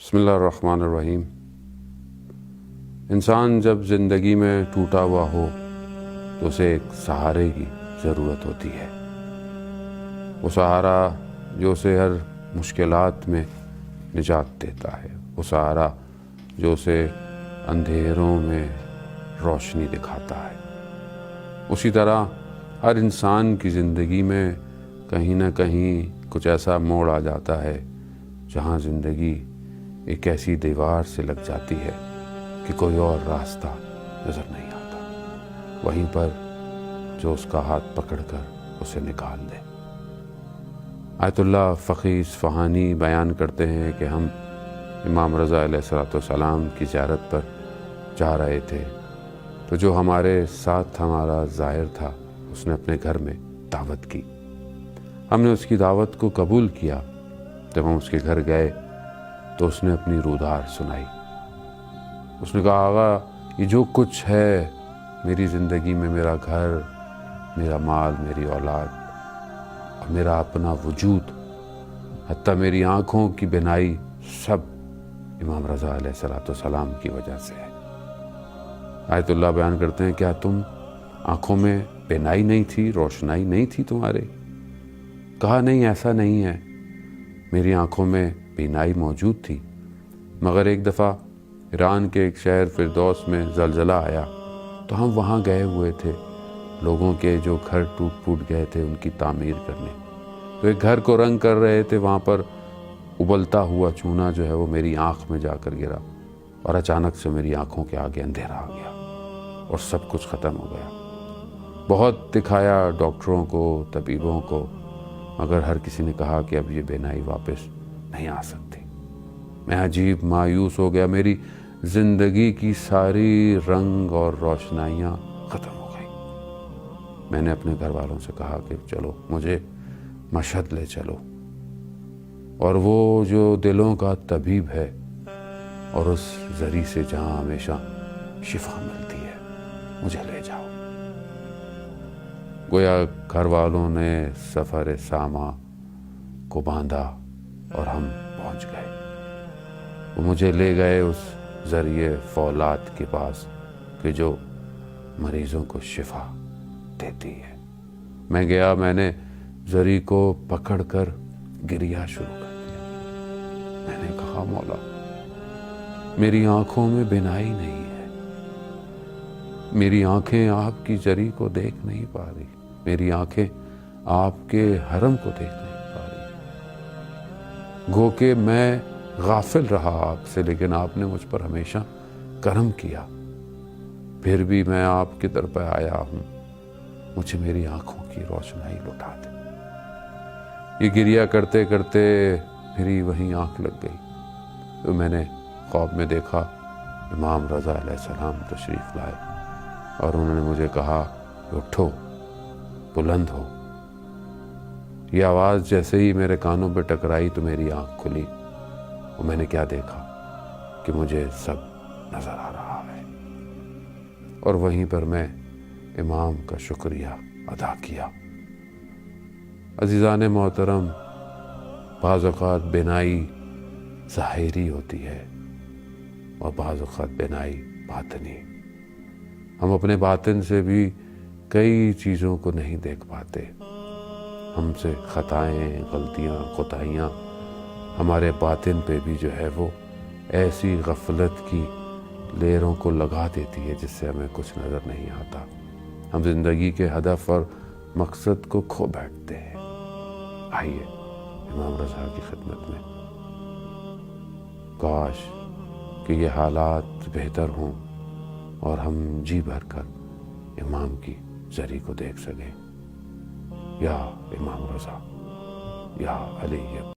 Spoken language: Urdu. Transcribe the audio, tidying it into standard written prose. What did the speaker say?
بسم اللہ الرحمن الرحیم۔ انسان جب زندگی میں ٹوٹا ہوا ہو تو اسے ایک سہارے کی ضرورت ہوتی ہے۔ وہ سہارا جو اسے ہر مشکلات میں نجات دیتا ہے، وہ سہارا جو اسے اندھیروں میں روشنی دکھاتا ہے۔ اسی طرح ہر انسان کی زندگی میں کہیں نہ کہیں کچھ ایسا موڑ آ جاتا ہے جہاں زندگی ایک ایسی دیوار سے لگ جاتی ہے کہ کوئی اور راستہ نظر نہیں آتا، وہیں پر جو اس کا ہاتھ پکڑ کر اسے نکال دے۔ آیت اللہ فقی اصفہانی بیان کرتے ہیں کہ ہم امام رضا علیہ السلام کی زیارت پر جا رہے تھے تو جو ہمارے ساتھ ہمارا زائر تھا اس نے اپنے گھر میں دعوت کی۔ ہم نے اس کی دعوت کو قبول کیا۔ جب ہم اس کے گھر گئے تو اس نے اپنی رودار سنائی۔ اس نے کہا، آغا یہ جو کچھ ہے میری زندگی میں، میرا گھر، میرا مال، میری اولاد اور میرا اپنا وجود، حتیٰ میری آنکھوں کی بینائی، سب امام رضا علیہ السلام کی وجہ سے ہے۔ آیت اللہ بیان کرتے ہیں، کیا تم آنکھوں میں بینائی نہیں تھی، روشنائی نہیں تھی تمہارے؟ کہا نہیں، ایسا نہیں ہے، میری آنکھوں میں بینائی موجود تھی، مگر ایک دفعہ ایران کے ایک شہر فردوس میں زلزلہ آیا تو ہم وہاں گئے ہوئے تھے، لوگوں کے جو گھر ٹوٹ پھوٹ گئے تھے ان کی تعمیر کرنے۔ تو ایک گھر کو رنگ کر رہے تھے، وہاں پر ابلتا ہوا چونا جو ہے وہ میری آنکھ میں جا کر گرا اور اچانک سے میری آنکھوں کے آگے اندھیرا آ گیا اور سب کچھ ختم ہو گیا۔ بہت دکھایا ڈاکٹروں کو، طبیبوں کو، مگر ہر کسی نے کہا کہ اب یہ بینائی واپس نہیں آ سکتی۔ میں عجیب مایوس ہو گیا، میری زندگی کی ساری رنگ اور روشنائیاں ختم ہو گئیں۔ میں نے اپنے گھر والوں سے کہا کہ چلو مجھے مشہد لے چلو، اور وہ جو دلوں کا طبیب ہے اور اس ذریعے سے جہاں ہمیشہ شفا ملتی ہے، مجھے لے جاؤ۔ گویا گھر والوں نے سفر ساما کو باندھا اور ہم پہنچ گئے۔ وہ مجھے لے گئے اس ذریعے فولاد کے پاس کہ جو مریضوں کو شفا دیتی ہے۔ میں گیا، میں نے ذری کو پکڑ کر گریا شروع کر دیا۔ میں نے کہا، مولا میری آنکھوں میں بینائی نہیں ہے، میری آنکھیں آپ کی ذری کو دیکھ نہیں پا رہی، میری آنکھیں آپ کے حرم کو دیکھ نہیں پا رہی۔ گو کہ میں غافل رہا آپ سے، لیکن آپ نے مجھ پر ہمیشہ کرم کیا، پھر بھی میں آپ کی در پہ آیا ہوں، مجھے میری آنکھوں کی روشنائی لوٹا دے۔ یہ گریا کرتے کرتے میری وہیں آنکھ لگ گئی تو میں نے خواب میں دیکھا امام رضا علیہ السلام تشریف لائے اور انہوں نے مجھے کہا کہ اٹھو، بلند ہو۔ یہ آواز جیسے ہی میرے کانوں پہ ٹکرائی تو میری آنکھ کھلی اور میں نے کیا دیکھا کہ مجھے سب نظر آ رہا ہے، اور وہیں پر میں امام کا شکریہ ادا کیا۔ عزیزان محترم، بعض اوقات بینائی ظاہری ہوتی ہے اور بعض اوقات بینائی باطنی۔ ہم اپنے باطن سے بھی کئی چیزوں کو نہیں دیکھ پاتے، ہم سے خطائیں، غلطیاں، کوتاہیاں ہمارے باطن پہ بھی جو ہے وہ ایسی غفلت کی لیروں کو لگا دیتی ہے جس سے ہمیں کچھ نظر نہیں آتا۔ ہم زندگی کے ہدف اور مقصد کو کھو بیٹھتے ہیں۔ آئیے امام رضا کی خدمت میں، کاش کہ یہ حالات بہتر ہوں اور ہم جی بھر کر امام کی ذری کو دیکھ سکیں۔ یا امام رضا، یا علی